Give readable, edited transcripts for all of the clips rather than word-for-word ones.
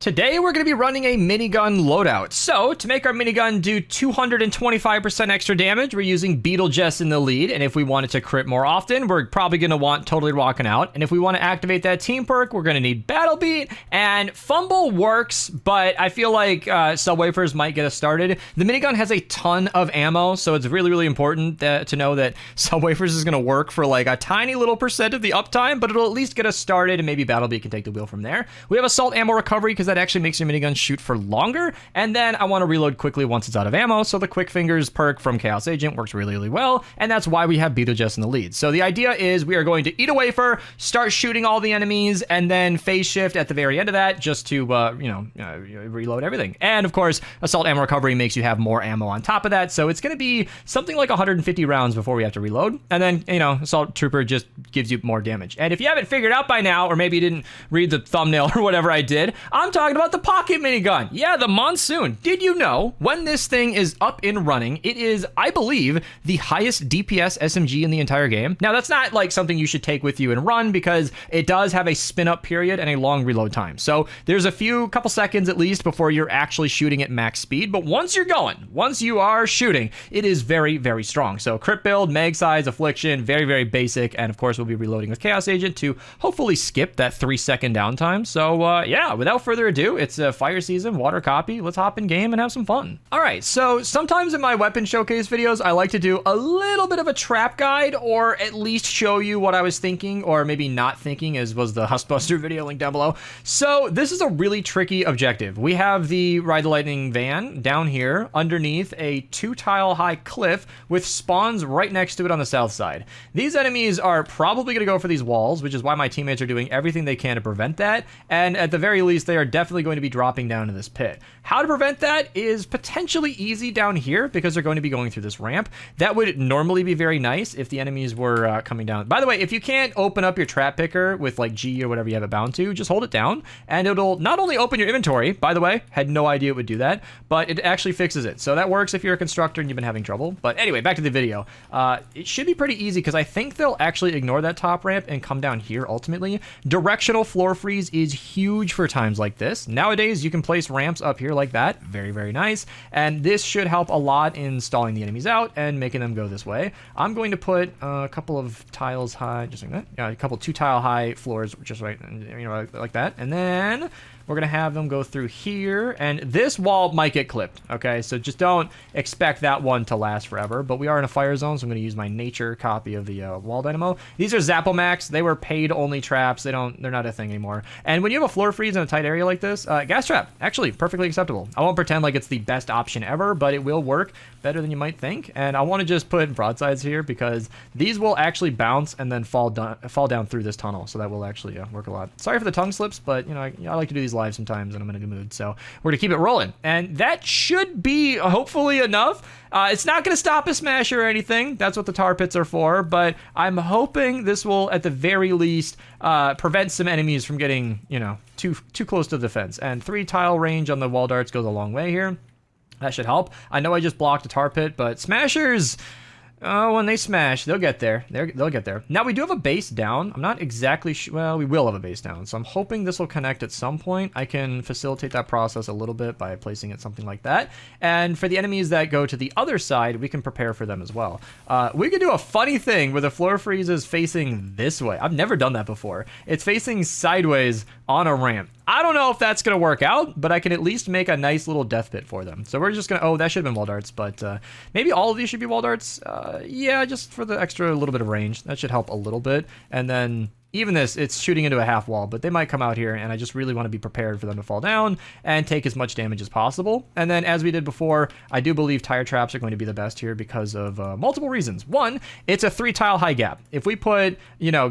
Today we're going to be running a minigun loadout. So to make our minigun do 225% extra damage, we're using Beetlejuice in the lead. And if we want it to crit more often, we're probably going to want Totally Rockin' Out. And if we want to activate that team perk, we're going to need Battle Beat. And Fumble works, but I feel like Subwoofers might get us started. The minigun has a ton of ammo, so it's really important to know that Subwoofers is going to work for like a tiny little percent of the uptime, but it'll at least get us started, and maybe Battle Beat can take the wheel from there. We have Assault Ammo Recovery because that actually makes your minigun shoot for longer. And then I want to reload quickly once it's out of ammo, so the Quick Fingers perk from Chaos Agent works really well, and that's why we have Beetlejuice in the lead. So the idea is we are going to eat a wafer, start shooting all the enemies, and then phase shift at the very end of that just to reload everything. And of course, Assault Ammo Recovery makes you have more ammo on top of that, so it's going to be something like 150 rounds before we have to reload. And then, Assault Trooper just gives you more damage. And if you haven't figured out by now, or maybe you didn't read the thumbnail or whatever I did, I'm talking about the pocket minigun. Yeah, the Monsoon. Did you know when this thing is up and running, it is, I believe, the highest DPS SMG in the entire game? Now, that's not like something you should take with you and run, because it does have a spin up period and a long reload time. So there's a couple seconds at least before you're actually shooting at max speed. But once you are shooting, it is very strong. So crit build, mag size, affliction, very basic. And of course, we'll be reloading with Chaos Agent to hopefully skip that 3-second downtime. So yeah, without further ado, it's a fire season, water copy. Let's hop in game and have some fun. All right, so sometimes in my weapon showcase videos, I like to do a little bit of a trap guide, or at least show you what I was thinking, or maybe not thinking, as was the Huskbuster video link down below. So this is a really tricky objective. We have the Ride the Lightning van down here underneath a 2-tile high cliff with spawns right next to it on the south side. These enemies are probably going to go for these walls, which is why my teammates are doing everything they can to prevent that. And at the very least, they are definitely going to be dropping down to this pit. How to prevent that is potentially easy down here, because they're going to be going through this ramp. That would normally be very nice if the enemies were coming down. By the way, if you can't open up your trap picker with like G or whatever you have it bound to, just hold it down and it'll not only open your inventory, by the way, had no idea it would do that, but it actually fixes it. So that works if you're a constructor and you've been having trouble. But anyway, back to the video. It should be pretty easy, because I think they'll actually ignore that top ramp and come down here ultimately. Directional floor freeze is huge for times like this. Nowadays, you can place ramps up here like that. Very nice. And this should help a lot in stalling the enemies out and making them go this way. I'm going to put a couple of tiles high, just like that. Yeah, a couple 2-tile high floors, just right, like that. And then we're going to have them go through here, and this wall might get clipped, okay? So just don't expect that one to last forever, but we are in a fire zone, so I'm going to use my nature copy of the wall dynamo. These are Zappomax. They were paid-only traps. They're not a thing anymore. And when you have a floor freeze in a tight area like this, gas trap, actually perfectly acceptable. I won't pretend like it's the best option ever, but it will work better than you might think. And I want to just put broadsides here, because these will actually bounce and then fall down through this tunnel, so that will actually work a lot. Sorry for the tongue slips, but I like to do these live sometimes and I'm in a good mood, so we're gonna keep it rolling, and that should be hopefully enough. It's not gonna stop a smash or anything. That's what the tar pits are for, but I'm hoping this will at the very least prevent some enemies from getting too close to the fence. And 3-tile range on the wall darts goes a long way here. That should help. I know I just blocked a tar pit, but smashers, when they smash, they'll get there. They'll get there. Now, we do have a base down. I'm not exactly sure. Well, we will have a base down. So I'm hoping this will connect at some point. I can facilitate that process a little bit by placing it something like that. And for the enemies that go to the other side, we can prepare for them as well. We could do a funny thing where the floor freeze is facing this way. I've never done that before. It's facing sideways on a ramp. I don't know if that's going to work out, but I can at least make a nice little death pit for them. So we're just going to, that should have been wall darts, but maybe all of these should be wall darts. Yeah, just for the extra little bit of range. That should help a little bit. And then even this, it's shooting into a half wall, but they might come out here, and I just really want to be prepared for them to fall down and take as much damage as possible. And then, as we did before, I do believe tire traps are going to be the best here because of multiple reasons. One, it's a 3-tile high gap. If we put,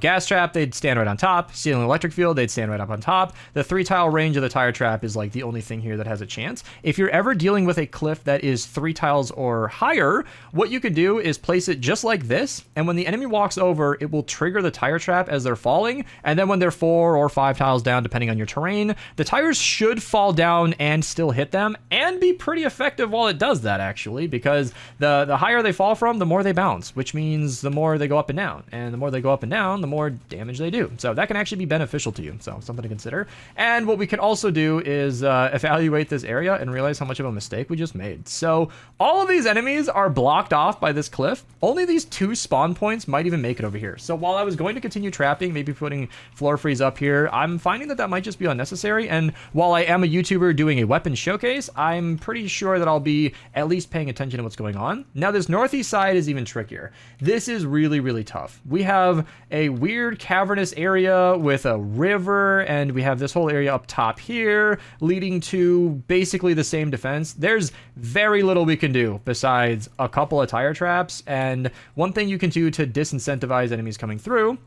gas trap, they'd stand right on top. Ceiling electric field, they'd stand right up on top. The 3-tile range of the tire trap is like the only thing here that has a chance. If you're ever dealing with a cliff that is 3 tiles or higher, what you can do is place it just like this, and when the enemy walks over, it will trigger the tire trap as they're falling, and then when they're 4 or 5 tiles down, depending on your terrain, the tires should fall down and still hit them, and be pretty effective while it does that, actually, because the higher they fall from, the more they bounce, which means the more they go up and down, and the more they go up and down, the more damage they do. So that can actually be beneficial to you, so something to consider. And what we can also do is evaluate this area and realize how much of a mistake we just made. So all of these enemies are blocked off by this cliff. Only these 2 spawn points might even make it over here. So while I was going to continue trapping, maybe putting floor freeze up here, I'm finding that might just be unnecessary. And while I am a YouTuber doing a weapon showcase, I'm pretty sure that I'll be at least paying attention to what's going on. Now, this northeast side is even trickier. This is really, really tough. We have a weird cavernous area with a river, and we have this whole area up top here leading to basically the same defense. There's very little we can do besides a couple of tire traps, and one thing you can do to disincentivize enemies coming through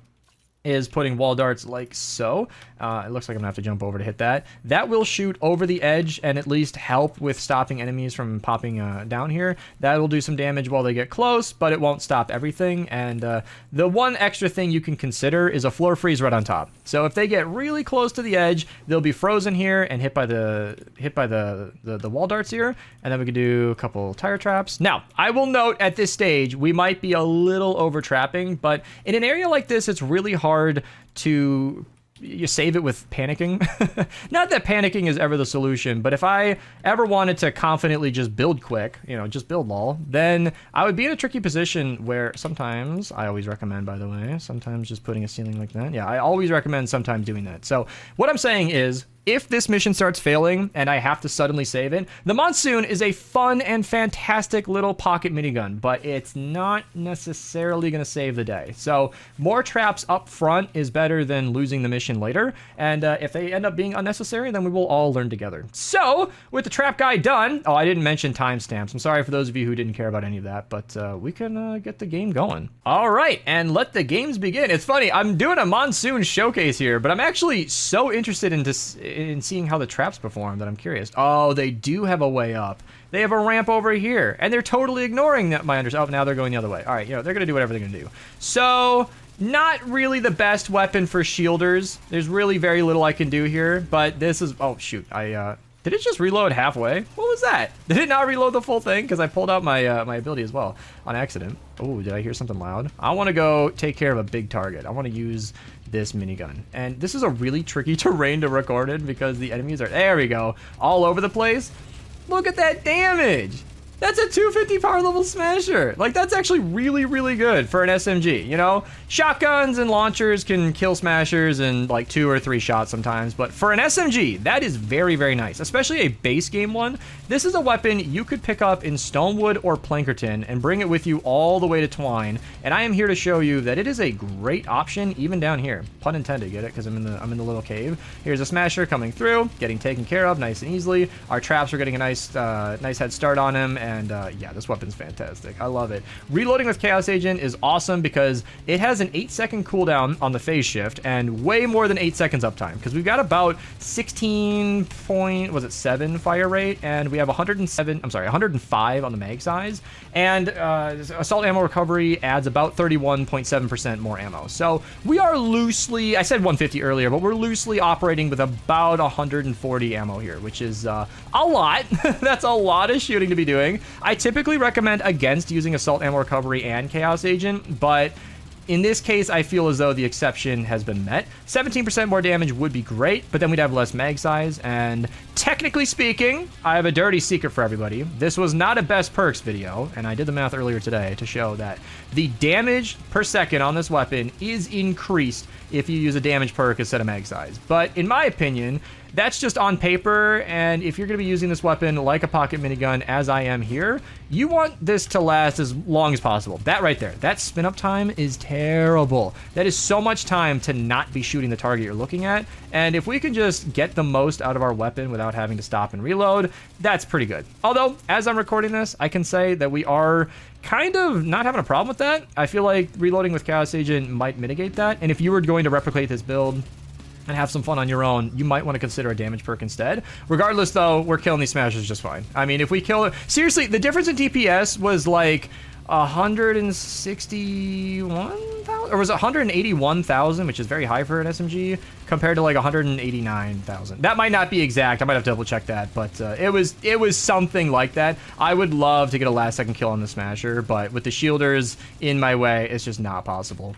is putting wall darts like so. It looks like I'm gonna have to jump over to hit that. That will shoot over the edge and at least help with stopping enemies from popping down here. That will do some damage while they get close, but it won't stop everything. And the one extra thing you can consider is a floor freeze right on top. So if they get really close to the edge, they'll be frozen here and hit by the wall darts here. And then we can do a couple tire traps. Now, I will note at this stage, we might be a little over trapping, but in an area like this, it's really hard to save it with panicking. Not that panicking is ever the solution, but if I ever wanted to confidently just build quick, just build lol, then I would be in a tricky position where sometimes, I always recommend, by the way, sometimes just putting a ceiling like that. Yeah, I always recommend sometimes doing that. So what I'm saying is, if this mission starts failing and I have to suddenly save it, the Monsoon is a fun and fantastic little pocket minigun, but it's not necessarily going to save the day. So more traps up front is better than losing the mission later. And if they end up being unnecessary, then we will all learn together. So with the trap guide done, oh, I didn't mention timestamps. I'm sorry for those of you who didn't care about any of that, but we can get the game going. All right, and let the games begin. It's funny, I'm doing a Monsoon showcase here, but I'm actually so interested in seeing how the traps perform that I'm curious. Oh, they do have a way up. They have a ramp over here, and they're totally ignoring that. Oh, now they're going the other way. All right, they're gonna do whatever they're gonna do. So not really the best weapon for shielders. There's really very little I can do here, but this is, oh shoot, did it just reload halfway? What was that? Did it not reload the full thing? Because I pulled out my my ability as well on accident. Oh, did I hear something loud? I want to go take care of a big target. I want to use this minigun. And this is a really tricky terrain to record in because the enemies are, there we go, all over the place. Look at that damage. That's a 250 power level smasher. Like, that's actually really, really good for an SMG, Shotguns and launchers can kill smashers in like 2 or 3 shots sometimes, but for an SMG, that is very, very nice, especially a base game one. This is a weapon you could pick up in Stonewood or Plankerton and bring it with you all the way to Twine, and I am here to show you that it is a great option even down here. Pun intended, get it? Because I'm in the little cave. Here's a smasher coming through, getting taken care of nice and easily. Our traps are getting a nice head start on him. And yeah, this weapon's fantastic. I love it. Reloading with Chaos Agent is awesome because it has an 8-second cooldown on the phase shift and way more than 8 seconds uptime because we've got about 16.7 fire rate and we have 105 on the mag size, and assault ammo recovery adds about 31.7% more ammo. So we are loosely, I said 150 earlier, but we're loosely operating with about 140 ammo here, which is a lot. That's a lot of shooting to be doing. I typically recommend against using assault ammo recovery and Chaos Agent, but in this case, I feel as though the exception has been met. 17% more damage would be great, but then we'd have less mag size, and technically speaking, I have a dirty secret for everybody. This was not a best perks video, and I did the math earlier today to show that the damage per second on this weapon is increased if you use a damage perk instead of mag size. But in my opinion, that's just on paper, and if you're going to be using this weapon like a pocket minigun, as I am here, you want this to last as long as possible. That right there, that spin up time is terrible. That is so much time to not be shooting the target you're looking at, and if we can just get the most out of our weapon without having to stop and reload, that's pretty good. Although, as I'm recording this, I can say that we are kind of not having a problem with that. I feel like reloading with Chaos Agent might mitigate that, and if you were going to replicate this build and have some fun on your own, you might want to consider a damage perk instead. Regardless, though, we're killing these smashers just fine. I mean, if we kill it, seriously, the difference in DPS was like 161,000, or was it 181,000, which is very high for an SMG, compared to like 189,000. That might not be exact. I might have to double check that, but it was something like that. I would love to get a last second kill on the Smasher, but with the shielders in my way, it's just not possible.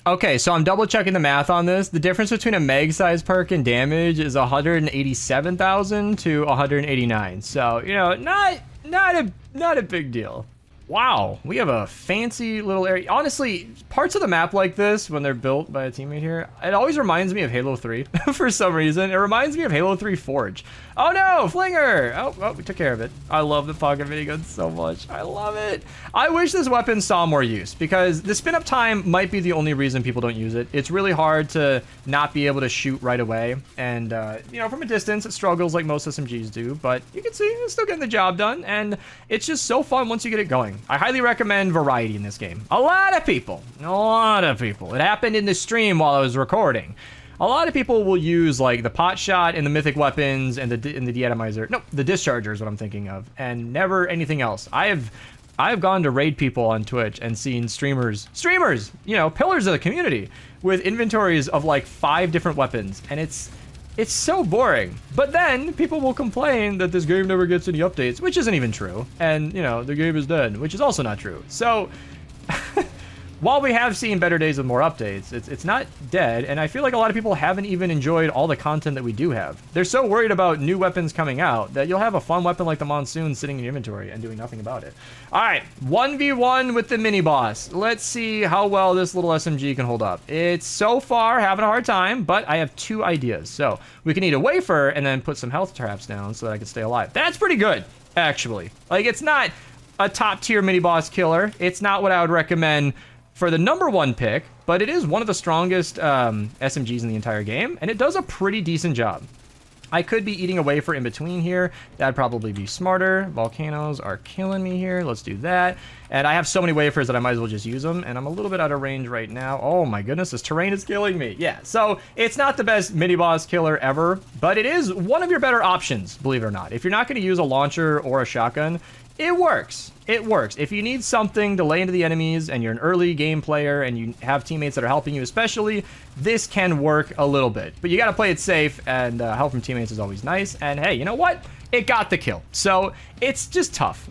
Okay, so I'm double checking the math on this. The difference between a meg size perk and damage is 187,000 to 189. So, you know, not a big deal. Wow, we have a fancy little area. Honestly, parts of the map like this, when they're built by a teammate here, it always reminds me of Halo 3 for some reason. It reminds me of Halo 3 Forge. Oh no, Flinger! Oh, we took care of it. I love the pocket minigun so much. I love it. I wish this weapon saw more use, because the spin up time might be the only reason people don't use it. It's really hard to not be able to shoot right away. And, you know, from a distance, it struggles like most SMGs do, but you can see it's still getting the job done, and it's just so fun once you get it going. I highly recommend variety in this game. A lot of people. It happened in the stream while I was recording. A lot of people will use like the pot shot and the mythic weapons and the de-atomizer. No, the discharger is what I'm thinking of, and never anything else. I've gone to raid people on Twitch and seen streamers, you know, pillars of the community with inventories of like 5 different weapons, and it's so boring. But then people will complain that this game never gets any updates, which isn't even true. And, you know, the game is dead, which is also not true. So while we have seen better days with more updates, it's not dead. And I feel like a lot of people haven't even enjoyed all the content that we do have. They're so worried about new weapons coming out that you'll have a fun weapon like the Monsoon sitting in your inventory and doing nothing about it. All right, 1v1 with the mini boss. Let's see how well this little SMG can hold up. It's so far having a hard time, but I have 2 ideas. So we can eat a wafer and then put some health traps down so that I can stay alive. That's pretty good, actually. Like, it's not a top tier mini boss killer. It's not what I would recommend for the #1 pick, but it is one of the strongest SMGs in the entire game, and it does a pretty decent job. I could be eating a wafer in between here. That'd probably be smarter. Volcanoes are killing me here. Let's do that. And I have so many wafers that I might as well just use them, and I'm a little bit out of range right now. Oh my goodness, this terrain is killing me. Yeah, so it's not the best mini-boss killer ever, but it is one of your better options, believe it or not. If you're not going to use a launcher or a shotgun, it works. It works. If you need something to lay into the enemies and you're an early game player and you have teammates that are helping you especially, this can work a little bit. But you got to play it safe, and help from teammates is always nice. And hey, you know what? It got the kill. So it's just tough.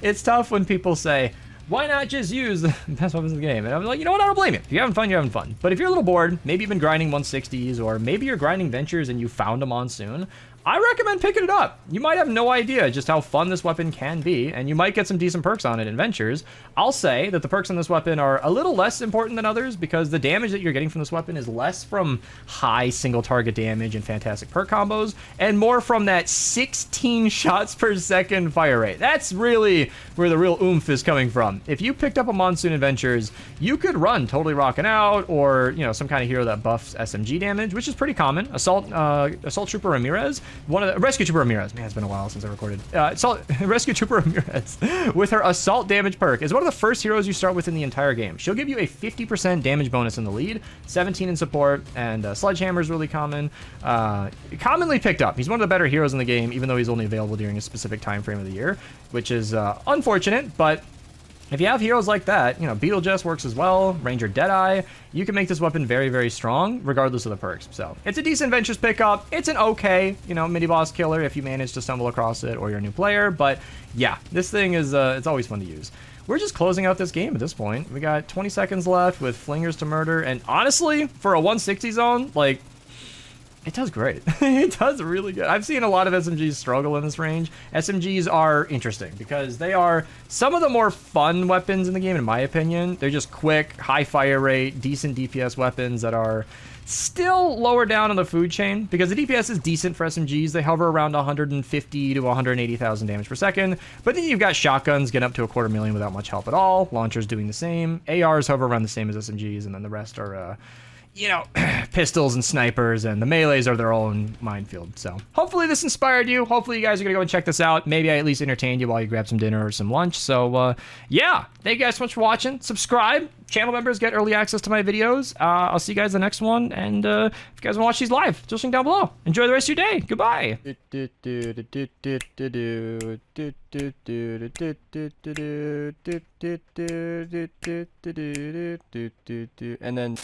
It's tough when people say, why not just use the best weapons in the game? And I'm like, you know what? I don't blame you. If you're having fun, you're having fun. But if you're a little bored, maybe you've been grinding 160s, or maybe you're grinding Ventures and you found a Monsoon, I recommend picking it up. You might have no idea just how fun this weapon can be, and you might get some decent perks on it in Ventures. I'll say that the perks on this weapon are a little less important than others, because the damage that you're getting from this weapon is less from high single target damage and fantastic perk combos, and more from that 16 shots per second fire rate. That's really where the real oomph is coming from. If you picked up a Monsoon in Ventures, you could run Totally Rockin' Out, or, you know, some kind of hero that buffs SMG damage, which is pretty common. Assault Trooper Ramirez. Rescue Trooper Ramirez. Man, it's been a while since I recorded. Rescue Trooper Ramirez, with her assault damage perk, is one of the first heroes you start with in the entire game. She'll give you a 50% damage bonus in the lead, 17 in support, and Sledgehammer is really common. Commonly picked up. He's one of the better heroes in the game, even though he's only available during a specific time frame of the year, which is unfortunate, but if you have heroes like that, you know, Beetlejuice works as well, Ranger Deadeye, you can make this weapon very, very strong, regardless of the perks. So, it's a decent Ventures pickup. It's an okay, you know, mini-boss killer if you manage to stumble across it or you're a new player, but yeah, this thing is, it's always fun to use. We're just closing out this game at this point. We got 20 seconds left with Flingers to murder, and honestly, for a 160 zone, like, it does great. It does really good. I've seen a lot of SMGs struggle in this range. SMGs are interesting because they are some of the more fun weapons in the game, in my opinion. They're just quick, high fire rate, decent DPS weapons that are still lower down on the food chain, because the DPS is decent for SMGs. They hover around 150 to 180,000 damage per second. But then you've got shotguns getting up to 250,000 without much help at all. Launchers doing the same. ARs hover around the same as SMGs, and then the rest are you know, pistols and snipers, and the melees are their own minefield. So hopefully this inspired you. Hopefully you guys are gonna go and check this out. Maybe I at least entertained you while you grab some dinner or some lunch. So yeah, thank you guys so much for watching. Subscribe. Channel members get early access to my videos. I'll see you guys in the next one. And if you guys want to watch these live, just link down below. Enjoy the rest of your day. Goodbye. And then